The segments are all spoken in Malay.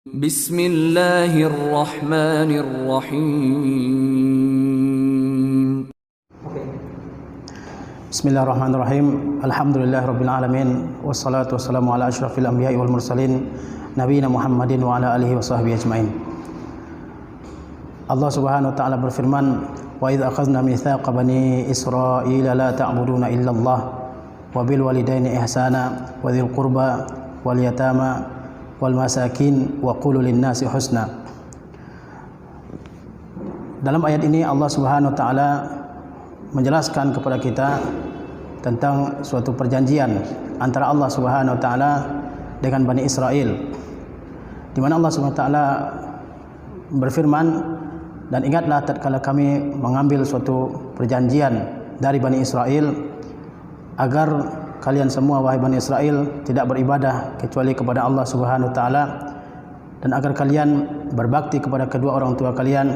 Bismillahirrahmanirrahim. Bismillahirrahmanirrahim. Alhamdulillahirabbil alamin wassalatu wassalamu ala asyrafil anbiya'i wal mursalin nabiyina Muhammadin wa ala alihi washabbihi ajmain. Allah Subhanahu wa taala berfirman, "Wa idz akhadna mitsaqa bani Israila la ta'buduna illallah wa bil walidaini ihsana wa dzil qurba wal yatama wal masakin wa qulu lin-nasi husna." Dalam ayat ini Allah Subhanahu wa taala menjelaskan kepada kita tentang suatu perjanjian antara Allah Subhanahu wa taala dengan Bani Israel, di mana Allah Subhanahu wa taala berfirman, "Dan ingatlah tatkala kami mengambil suatu perjanjian dari Bani Israel agar kalian semua wahai Bani Israel tidak beribadah kecuali kepada Allah Subhanahu wa taala, dan agar kalian berbakti kepada kedua orang tua kalian,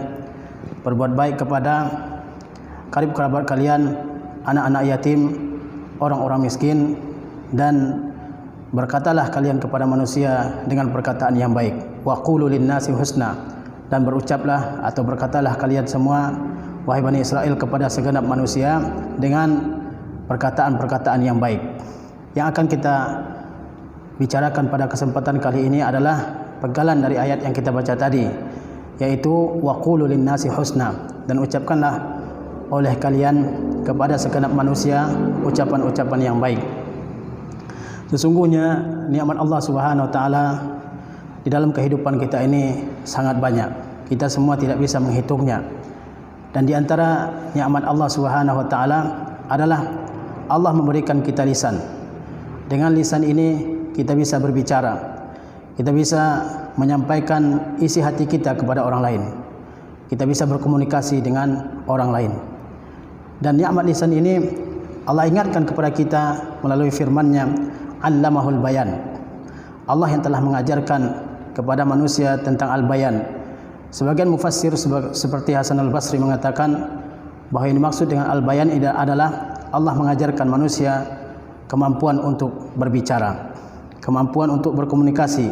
berbuat baik kepada karib kerabat kalian, anak-anak yatim, orang-orang miskin, dan berkatalah kalian kepada manusia dengan perkataan yang baik. Wa qulu lin-nasi husna, dan berucaplah atau berkatalah kalian semua wahai Bani Israel kepada segenap manusia dengan perkataan-perkataan yang baik. Yang akan kita bicarakan pada kesempatan kali ini adalah pegalan dari ayat yang kita baca tadi, yaitu wa qulu lin-nasi husna, dan ucapkanlah oleh kalian kepada segenap manusia ucapan-ucapan yang baik. Sesungguhnya nikmat Allah Subhanahu wa taala di dalam kehidupan kita ini sangat banyak. Kita semua tidak bisa menghitungnya. Dan di antara nikmat Allah Subhanahu wa taala adalah Allah memberikan kita lisan. Dengan lisan ini kita bisa berbicara. Kita bisa menyampaikan isi hati kita kepada orang lain. Kita bisa berkomunikasi dengan orang lain. Dan nikmat lisan ini Allah ingatkan kepada kita melalui firman-Nya, "Allamahul bayan." Allah yang telah mengajarkan kepada manusia tentang al-bayan. Sebagian mufassir seperti Hasan al-Basri mengatakan bahawa yang dimaksud dengan al-bayan adalah Allah mengajarkan manusia kemampuan untuk berbicara, kemampuan untuk berkomunikasi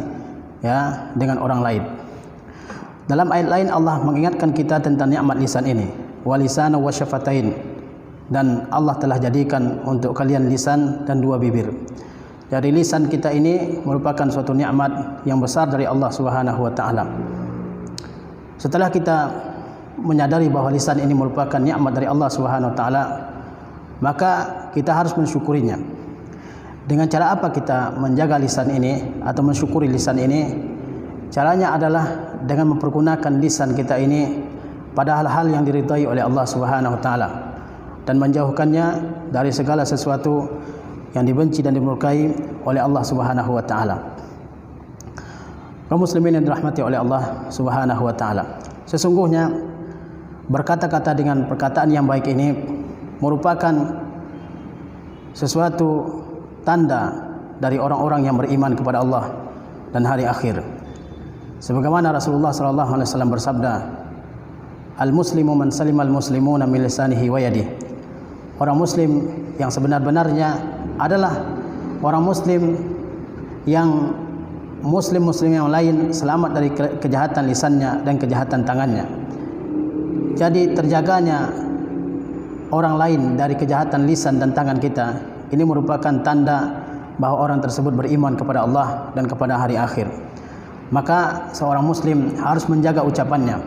dengan orang lain. Dalam ayat lain Allah mengingatkan kita tentang nikmat lisan ini, walisana wa syafatain, dan Allah telah jadikan untuk kalian lisan dan dua bibir. Dari lisan kita ini merupakan suatu nikmat yang besar dari Allah Subhanahu wa taala. Setelah kita menyadari bahawa lisan ini merupakan nikmat dari Allah Subhanahu wa taala, maka kita harus mensyukurinya. Dengan cara apa kita menjaga lisan ini atau mensyukuri lisan ini? Caranya adalah dengan mempergunakan lisan kita ini pada hal-hal yang diridai oleh Allah Subhanahu wa taala, dan menjauhkannya dari segala sesuatu yang dibenci dan dimurkai oleh Allah Subhanahu wa taala. Kaum muslimin yang dirahmati oleh Allah Subhanahu wa taala, sesungguhnya berkata-kata dengan perkataan yang baik ini merupakan sesuatu tanda dari orang-orang yang beriman kepada Allah dan hari akhir. Sebagaimana Rasulullah SAW bersabda, "Al-muslimu man salimal muslimuna min lisanihi wa yadihi." Orang muslim yang sebenar-benarnya adalah orang muslim yang muslim-muslim yang lain selamat dari kejahatan lisannya dan kejahatan tangannya. Jadi terjaganya orang lain dari kejahatan lisan dan tangan kita ini merupakan tanda bahawa orang tersebut beriman kepada Allah dan kepada hari akhir. Maka seorang muslim harus menjaga ucapannya.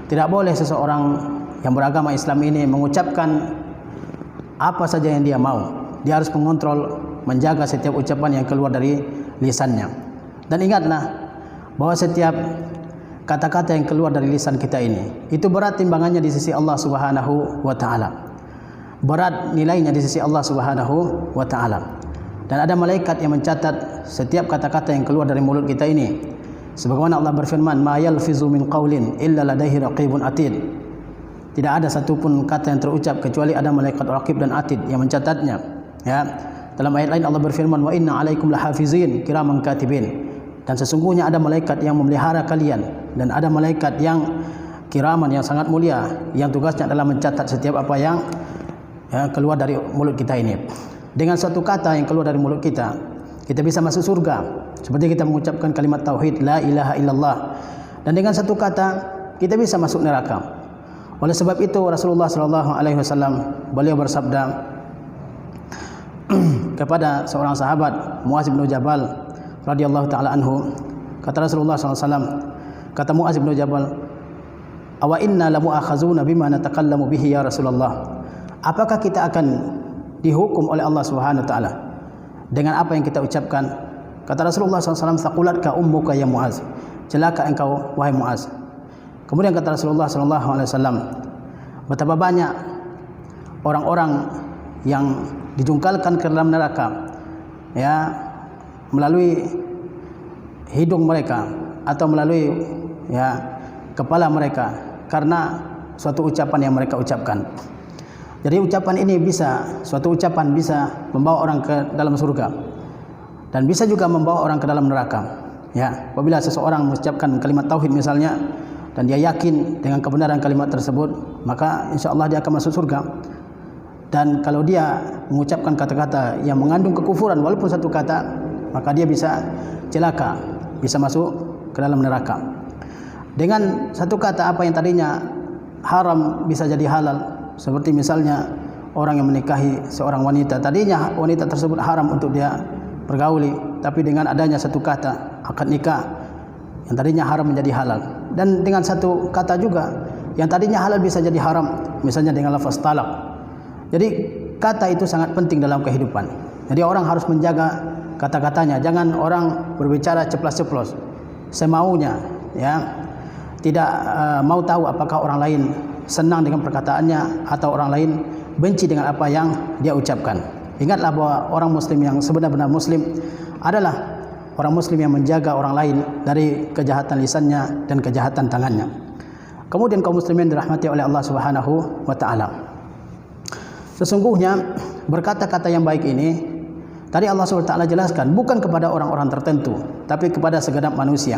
Tidak boleh seseorang yang beragama Islam ini mengucapkan apa saja yang dia mau. Dia harus mengontrol, menjaga setiap ucapan yang keluar dari lisannya. Dan ingatlah bahawa setiap kata-kata yang keluar dari lisan kita ini itu berat timbangannya di sisi Allah Subhanahu wa taala. Berat nilainya di sisi Allah Subhanahu wa taala. Dan ada malaikat yang mencatat setiap kata-kata yang keluar dari mulut kita ini. Sebagaimana Allah berfirman, "Ma yalfizu min qaulin illa ladaihi raqibun atid." Tidak ada satupun kata yang terucap kecuali ada malaikat raqib dan atid yang mencatatnya. Dalam ayat lain Allah berfirman, "Wa inna 'alaikum lahafizin kiraman katibin." Dan sesungguhnya ada malaikat yang memelihara kalian, dan ada malaikat yang kiraman, yang sangat mulia, yang tugasnya adalah mencatat setiap apa yang keluar dari mulut kita ini. Dengan satu kata yang keluar dari mulut kita, kita bisa masuk surga seperti kita mengucapkan kalimat tauhid la ilaha illallah, dan dengan satu kata kita bisa masuk neraka. Oleh sebab itu Rasulullah SAW beliau bersabda kepada seorang sahabat Muaz bin Jabal radhiyallahu taala anhu, kata Rasulullah SAW, kata Muaz bin Jabal, awa inna lamu'akhazuna bima natakallamu bihi ya Rasulullah, apakah kita akan dihukum oleh Allah Subhanahu wa taala dengan apa yang kita ucapkan? Kata Rasulullah SAW, thaqulatka ummuka ya Muaz, celaka engkau wahai Muaz. Kemudian kata Rasulullah SAW, betapa banyak orang-orang yang dijungkalkan ke dalam neraka, ya, melalui hidung mereka atau melalui, ya, kepala mereka karena suatu ucapan yang mereka ucapkan. Jadi ucapan ini suatu ucapan bisa membawa orang ke dalam surga dan bisa juga membawa orang ke dalam neraka. Ya, apabila seseorang mengucapkan kalimat tauhid misalnya dan dia yakin dengan kebenaran kalimat tersebut, maka insya Allah dia akan masuk surga. Dan kalau dia mengucapkan kata-kata yang mengandung kekufuran walaupun satu kata, maka dia bisa celaka, bisa masuk ke dalam neraka. Dengan satu kata apa yang tadinya haram bisa jadi halal, seperti misalnya orang yang menikahi seorang wanita, tadinya wanita tersebut haram untuk dia pergauli, tapi dengan adanya satu kata akad nikah yang tadinya haram menjadi halal. Dan dengan satu kata juga yang tadinya halal bisa jadi haram, misalnya dengan lafaz talak. Jadi kata itu sangat penting dalam kehidupan. Jadi orang harus menjaga kata-katanya, jangan orang berbicara ceplas-ceplos semaunya, ya, tidak mau tahu apakah orang lain senang dengan perkataannya atau orang lain benci dengan apa yang dia ucapkan. Ingatlah bahwa orang muslim yang sebenar-benar muslim adalah orang muslim yang menjaga orang lain dari kejahatan lisannya dan kejahatan tangannya. Kemudian kaum muslimin dirahmati oleh Allah Subhanahu wa taala, sesungguhnya berkata-kata yang baik ini tadi Allah Subhanahu wa taala jelaskan bukan kepada orang-orang tertentu, tapi kepada segenap manusia.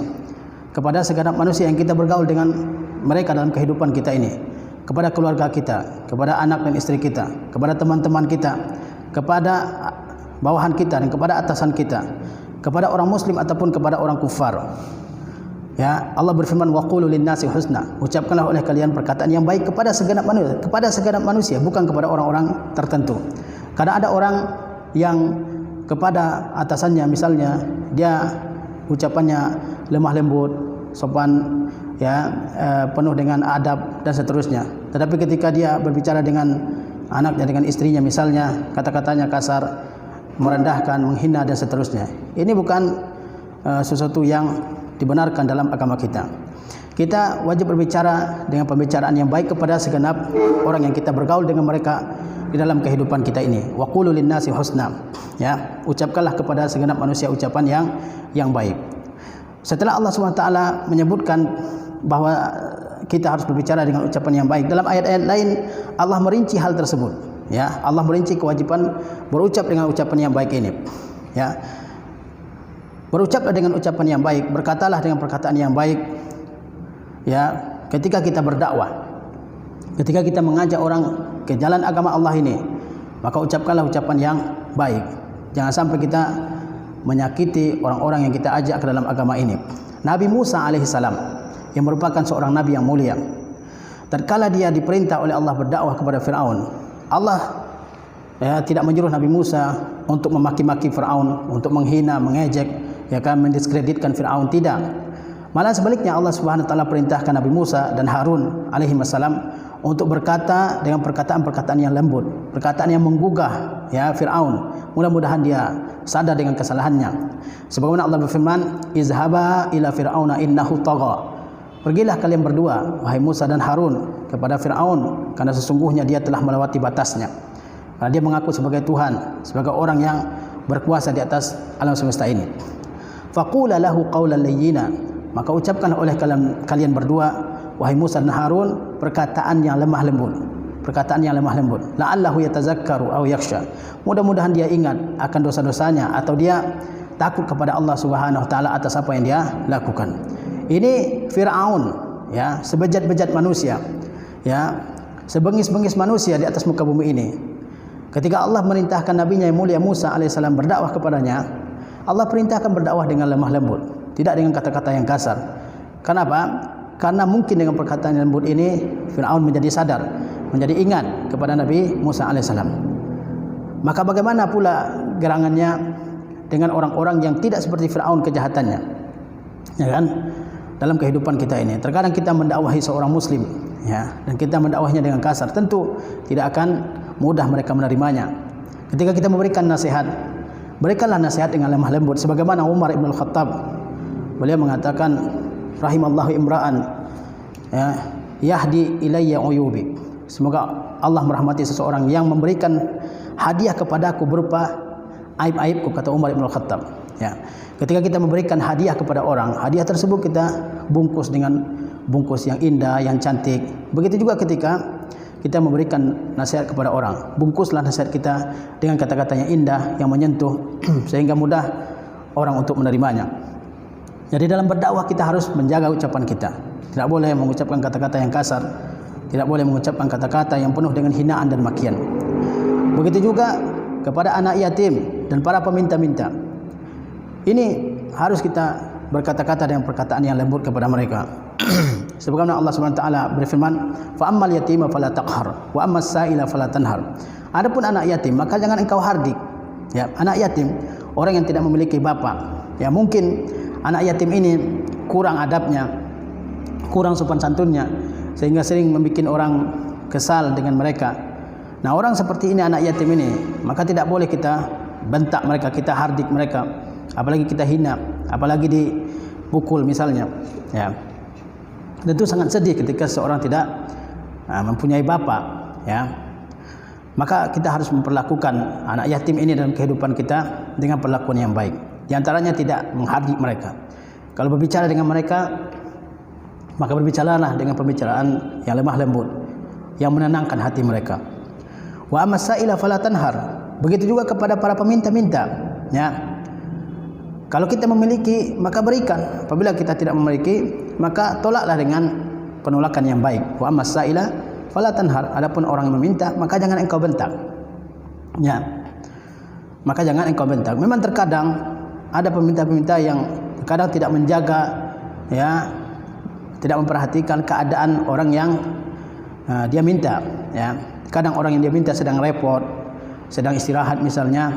Kepada segenap manusia yang kita bergaul dengan mereka dalam kehidupan kita ini, kepada keluarga kita, kepada anak dan istri kita, kepada teman-teman kita, kepada bawahan kita dan kepada atasan kita, kepada orang muslim ataupun kepada orang kufar. Ya, Allah berfirman waqulu lin-nasi husna, ucapkanlah oleh kalian perkataan yang baik kepada segenap manusia, bukan kepada orang-orang tertentu. Karena ada orang yang kepada atasannya misalnya dia ucapannya lemah lembut, sopan, ya, penuh dengan adab dan seterusnya. Tetapi ketika dia berbicara dengan anaknya, dengan istrinya misalnya, kata-katanya kasar, merendahkan, menghina dan seterusnya. Ini bukan sesuatu yang dibenarkan dalam agama kita. Kita wajib berbicara dengan pembicaraan yang baik kepada segenap orang yang kita bergaul dengan mereka di dalam kehidupan kita ini. Wa qulu lin-nasi husna, ya, ucapkanlah kepada segenap manusia ucapan yang baik. Setelah Allah SWT menyebutkan bahwa kita harus berbicara dengan ucapan yang baik, dalam ayat-ayat lain Allah merinci hal tersebut. Ya, Allah merinci kewajiban berucap dengan ucapan yang baik ini. Ya, berucaplah dengan ucapan yang baik, berkatalah dengan perkataan yang baik. Ya, ketika kita berdakwah, ketika kita mengajak orang ke jalan agama Allah ini, maka ucapkanlah ucapan yang baik. Jangan sampai kita menyakiti orang-orang yang kita ajak ke dalam agama ini. Nabi Musa alaihissalam yang merupakan seorang nabi yang mulia, tatkala dia diperintah oleh Allah berdakwah kepada Firaun, Allah, ya, tidak menyuruh Nabi Musa untuk memaki-maki Firaun, untuk menghina, mengejek, ya kan, mendiskreditkan Firaun, tidak. Malah sebaliknya Allah Subhanahu wa taala perintahkan Nabi Musa dan Harun alaihi wassalam untuk berkata dengan perkataan-perkataan yang lembut, perkataan yang menggugah, ya, Firaun. Mudah-mudahan dia sadar dengan kesalahannya. Sebagaimana Allah berfirman, izhaba ila fir'auna innahu tagha. Pergilah kalian berdua, wahai Musa dan Harun, kepada Firaun, karena sesungguhnya dia telah melewati batasnya. Karena dia mengaku sebagai Tuhan, sebagai orang yang berkuasa di atas alam semesta ini. Faqula lahu qawlan layyina, maka ucapkanlah oleh kalian berdua, wahai Musa dan Harun, perkataan yang lemah lembut. Perkataan yang lemah lembut. La'allahu yatazakkaru aw yakhsha. Mudah-mudahan dia ingat akan dosa-dosanya atau dia takut kepada Allah Subhanahu wa taala atas apa yang dia lakukan. Ini Firaun, ya, sebejat-bejat manusia, ya, sebengis-bengis manusia di atas muka bumi ini. Ketika Allah merintahkan nabinya yang mulia Musa alaihissalam berdakwah kepadanya, Allah perintahkan berdakwah dengan lemah lembut, tidak dengan kata-kata yang kasar. Kenapa? Karena mungkin dengan perkataan yang lembut ini Fir'aun menjadi sadar, menjadi ingat kepada Nabi Musa alaihissalam. Maka bagaimana pula gerangannya dengan orang-orang yang tidak seperti Fir'aun kejahatannya, ya kan? Dalam kehidupan kita ini, terkadang kita mendakwahi seorang muslim, ya, dan kita mendakwahnya dengan kasar, tentu tidak akan mudah mereka menerimanya. Ketika kita memberikan nasihat, berikanlah nasihat dengan lemah lembut, sebagaimana Umar ibn al-Khattab, beliau mengatakan, rahimallahu imra'an, ya, yahdi ilayya uyubi. Semoga Allah merahmati seseorang yang memberikan hadiah kepadaku berupa aib-aibku, kata Umar ibn al-Khattab. Ya. Ketika kita memberikan hadiah kepada orang, hadiah tersebut kita bungkus dengan bungkus yang indah, yang cantik. Begitu juga ketika kita memberikan nasihat kepada orang, bungkuslah nasihat kita dengan kata-kata yang indah, yang menyentuh, sehingga mudah orang untuk menerimanya. Jadi dalam berdakwah kita harus menjaga ucapan kita. Tidak boleh mengucapkan kata-kata yang kasar, tidak boleh mengucapkan kata-kata yang penuh dengan hinaan dan makian. Begitu juga kepada anak yatim dan para peminta-minta. Ini harus kita berkata-kata dengan perkataan yang lembut kepada mereka. Sebagaimana Allah SWT berfirman, fa ammal yatima fala taqhar wa ammas sa'ila fala tanhar. Adapun anak yatim, maka jangan engkau hardik. Ya, anak yatim, orang yang tidak memiliki bapak. Ya, mungkin anak yatim ini kurang adabnya, kurang sopan santunnya, sehingga sering membuat orang kesal dengan mereka. Nah, orang seperti ini, anak yatim ini, maka tidak boleh kita bentak mereka, kita hardik mereka, apalagi kita hina, apalagi dipukul misalnya. Ya, tentu sangat sedih ketika seorang tidak mempunyai bapak. Ya, maka kita harus memperlakukan anak yatim ini dalam kehidupan kita dengan perlakuan yang baik. Di antaranya tidak menghardik mereka. Kalau berbicara dengan mereka, maka berbicaralah dengan pembicaraan yang lemah lembut, yang menenangkan hati mereka. Wa ammas sa'ila fala tanhar. Begitu juga kepada para peminta-minta. Ya, kalau kita memiliki, maka berikan. Apabila kita tidak memiliki, maka tolaklah dengan penolakan yang baik. Wa ammas sa'ila fala tanhar. Adapun orang yang meminta, maka jangan engkau bentak. Ya, maka jangan engkau bentak. Memang terkadang ada peminta-peminta yang kadang tidak menjaga, ya, tidak memperhatikan keadaan orang yang dia minta. Ya, kadang orang yang dia minta sedang repot, sedang istirahat misalnya,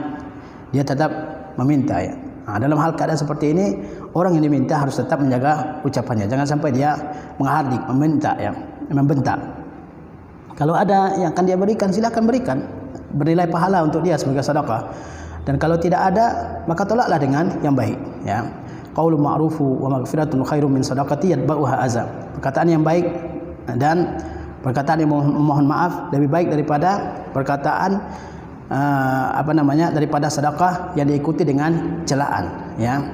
dia tetap meminta. Ya. Nah, dalam hal keadaan seperti ini, orang yang diminta harus tetap menjaga ucapannya, jangan sampai dia menghardik, meminta, ya, membentak. Kalau ada yang akan dia berikan, silakan berikan, bernilai pahala untuk dia sebagai sedekah. Dan kalau tidak ada, maka tolaklah dengan yang baik. Ya, qaulun ma'rufu wa maghfiratun khairum min sadaqati yatba'uha azab. Perkataan yang baik dan perkataan yang memohon maaf lebih baik daripada perkataan daripada sedekah yang diikuti dengan celaan. Ya,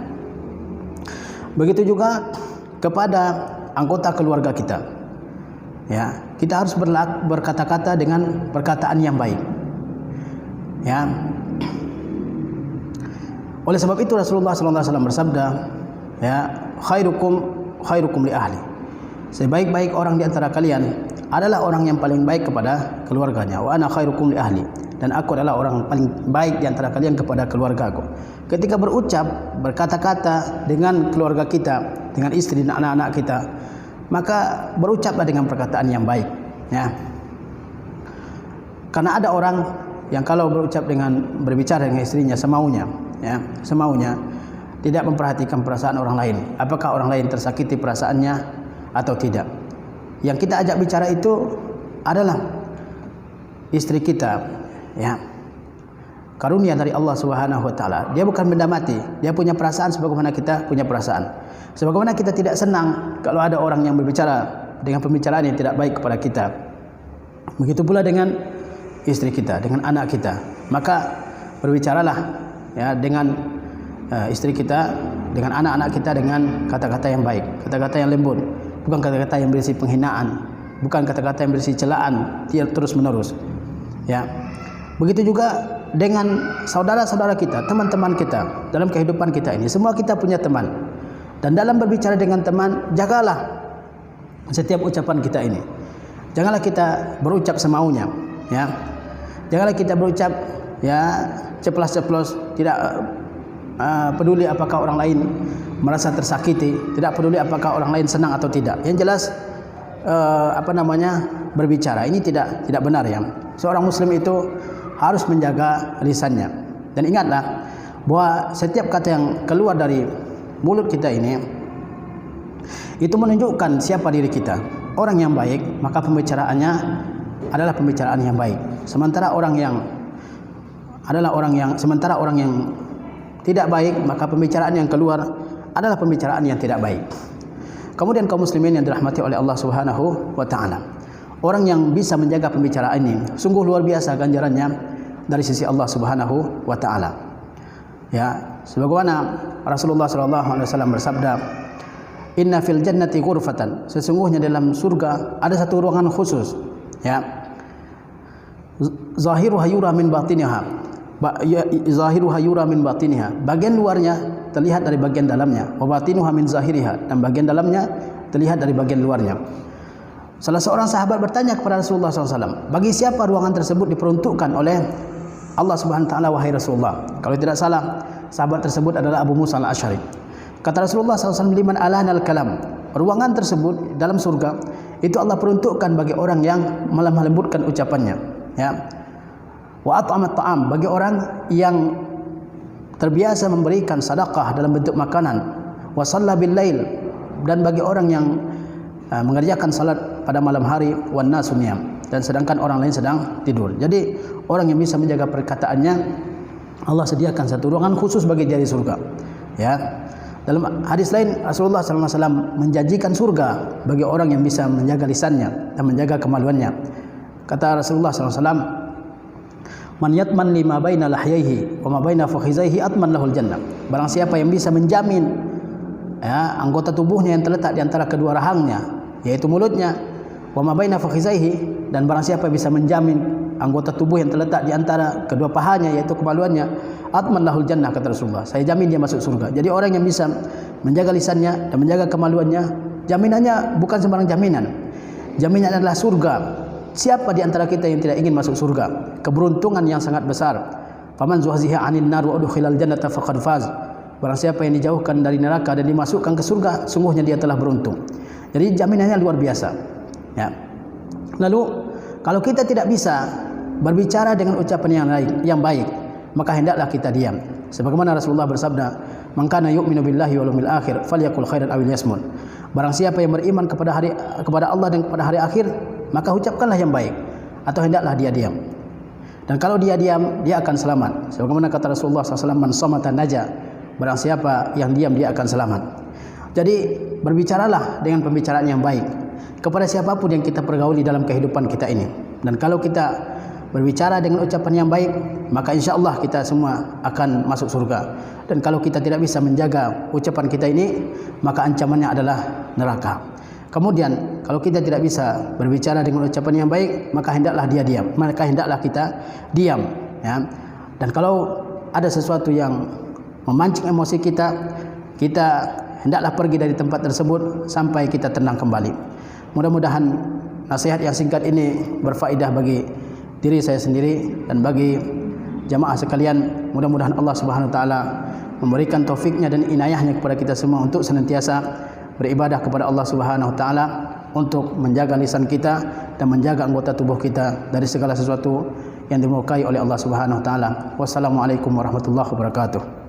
begitu juga kepada anggota keluarga kita. Ya, kita harus berkata-kata dengan perkataan yang baik. Ya. Oleh sebab itu Rasulullah SAW bersabda, ya, khairukum li ahli. Sebaik-baik orang di antara kalian adalah orang yang paling baik kepada keluarganya. Wa ana khairukum li ahli. Dan aku adalah orang paling baik di antara kalian kepada keluargaku. Ketika berucap, berkata-kata dengan keluarga kita, dengan istri dan anak-anak kita, maka berucaplah dengan perkataan yang baik. Ya. Karena ada orang yang kalau berbicara dengan istrinya semaunya, ya, semaunya, tidak memperhatikan perasaan orang lain. Apakah orang lain tersakiti perasaannya atau tidak? Yang kita ajak bicara itu adalah istri kita, ya, karunia dari Allah Subhanahu wa taala. Dia bukan benda mati, dia punya perasaan sebagaimana kita punya perasaan. Sebagaimana kita tidak senang kalau ada orang yang berbicara dengan pembicaraan yang tidak baik kepada kita, begitu pula dengan istri kita, dengan anak kita. Maka berbicaralah, ya, dengan istri kita, dengan anak-anak kita dengan kata-kata yang baik, kata-kata yang lembut, bukan kata-kata yang berisi penghinaan, bukan kata-kata yang berisi celaan terus menerus. Ya, begitu juga dengan saudara-saudara kita, teman-teman kita dalam kehidupan kita ini. Semua kita punya teman, dan dalam berbicara dengan teman, jagalah setiap ucapan kita ini. Janganlah kita berucap semaunya, ya. Janganlah kita berucap, ya, ceplas-ceplos, tidak peduli apakah orang lain merasa tersakiti, tidak peduli apakah orang lain senang atau tidak. Yang jelas berbicara ini tidak benar ya. Seorang muslim itu harus menjaga lisannya. Dan ingatlah bahwa setiap kata yang keluar dari mulut kita ini itu menunjukkan siapa diri kita. Orang yang baik, maka pembicaraannya adalah pembicaraan yang baik. Sementara orang yang tidak baik, maka pembicaraan yang keluar adalah pembicaraan yang tidak baik. Kemudian kaum muslimin yang dirahmati oleh Allah Subhanahu wa taala, orang yang bisa menjaga pembicaraan ini sungguh luar biasa ganjarannya dari sisi Allah Subhanahu wa taala. Ya, sebagaimana Rasulullah sallallahu alaihi wasallam bersabda, "Inna fil jannati ghurfatan." Sesungguhnya dalam surga ada satu ruangan khusus, ya. Zahiruha yura min batiniha. Zahiruha yura min batiniha. Bagian luarnya terlihat dari bagian dalamnya. Wa batinuha min zahiriha. Dan bagian dalamnya terlihat dari bagian luarnya. Salah seorang sahabat bertanya kepada Rasulullah SAW, bagi siapa ruangan tersebut diperuntukkan oleh Allah Subhanahu wa taala, wahai Rasulullah? Kalau tidak salah, sahabat tersebut adalah Abu Musa al-Asy'ari. Kata Rasulullah SAW, liman alanal kalam. Ruangan tersebut dalam surga itu Allah peruntukkan bagi orang yang melembutkan ucapannya, ya. Wa at'amat ta'am, bagi orang yang terbiasa memberikan sedekah dalam bentuk makanan. Wa shalla bil lail, dan bagi orang yang mengerjakan salat pada malam hari. Wan nasu niyam, dan sedangkan orang lain sedang tidur. Jadi orang yang bisa menjaga perkataannya, Allah sediakan satu ruangan khusus bagi dia di surga, ya. Dalam hadis lain Rasulullah SAW menjanjikan surga bagi orang yang bisa menjaga lisannya dan menjaga kemaluannya. Kata Rasulullah SAW, man yatman lima baina lahyaihi wa ma baina fakhizaihi atman lahul jannah. Barang siapa yang bisa menjamin, ya, anggota tubuhnya yang terletak di antara kedua rahangnya, yaitu mulutnya, wa ma baina fakhizaihi, dan barang siapa yang bisa menjamin anggota tubuh yang terletak di antara kedua pahanya, yaitu kemaluannya, atman lahul jannah, kata Rasulullah, saya jamin dia masuk surga. Jadi orang yang bisa menjaga lisannya dan menjaga kemaluannya, jaminannya bukan sembarang jaminan. Jaminan adalah surga. Siapa di antara kita yang tidak ingin masuk surga? Keberuntungan yang sangat besar. Faman zuhziha 'anil nar wa udkhilal jannata faqad faz. Barang siapa yang dijauhkan dari neraka dan dimasukkan ke surga, sungguhnya dia telah beruntung. Jadi jaminannya luar biasa, ya. Lalu kalau kita tidak bisa berbicara dengan ucapan yang baik, maka hendaklah kita diam. Sebagaimana Rasulullah bersabda, "Man kana yu'minu billahi wal yawmil akhir falyaqul khairan aw liyasmut." Barang siapa yang beriman kepada Allah dan kepada hari akhir, maka ucapkanlah yang baik, atau hendaklah dia diam. Dan kalau dia diam, dia akan selamat. Sebagaimana kata Rasulullah SAW, man samata naja. Barang siapa yang diam, dia akan selamat. Jadi berbicaralah dengan pembicaraan yang baik kepada siapapun yang kita pergauli dalam kehidupan kita ini. Dan kalau kita berbicara dengan ucapan yang baik, maka insya Allah kita semua akan masuk surga. Dan kalau kita tidak bisa menjaga ucapan kita ini, maka ancamannya adalah neraka. Kemudian kalau kita tidak bisa berbicara dengan ucapan yang baik, maka hendaklah kita diam, ya. Dan kalau ada sesuatu yang memancing emosi kita hendaklah pergi dari tempat tersebut sampai kita tenang kembali. Mudah-mudahan nasihat yang singkat ini berfaedah bagi diri saya sendiri dan bagi jamaah sekalian. Mudah-mudahan Allah Subhanahu wa taala memberikan taufiknya dan inayahnya kepada kita semua untuk senantiasa beribadah kepada Allah Subhanahu wa taala, untuk menjaga lisan kita dan menjaga anggota tubuh kita dari segala sesuatu yang dimurkai oleh Allah Subhanahu wa taala. Wassalamualaikum warahmatullahi wabarakatuh.